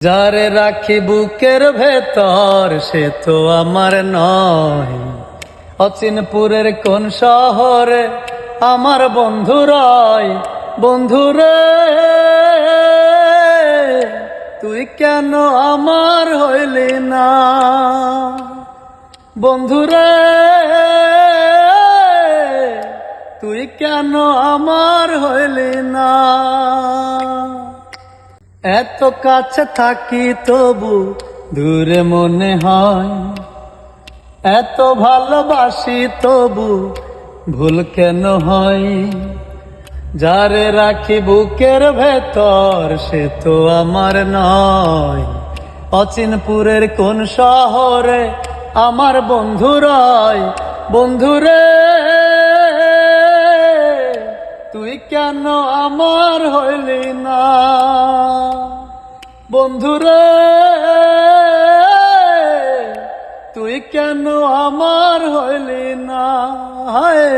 যারে রাখি বুকের ভেতর সে তো আমার নয়, অচিনপুরের কোন শহরে আমার বন্ধুরাই। বন্ধুরে তুই কেন আমার হইলি না? বন্ধুরে তুই কেন আমার হইলি না? এত কাছে থাকি তবু দূরে মনে হয়, এত ভালোবাসি তবু ভুল কেন হয়? যারে রাখি বুকের ভেতর সে তো আমার নয়, অচিনপুরের কোন শহরে আমার বন্ধুরাই। বন্ধুরে তুই কেন আমার হইলি না? বন্ধুরে তুই কেন আমার হইলি না? হায়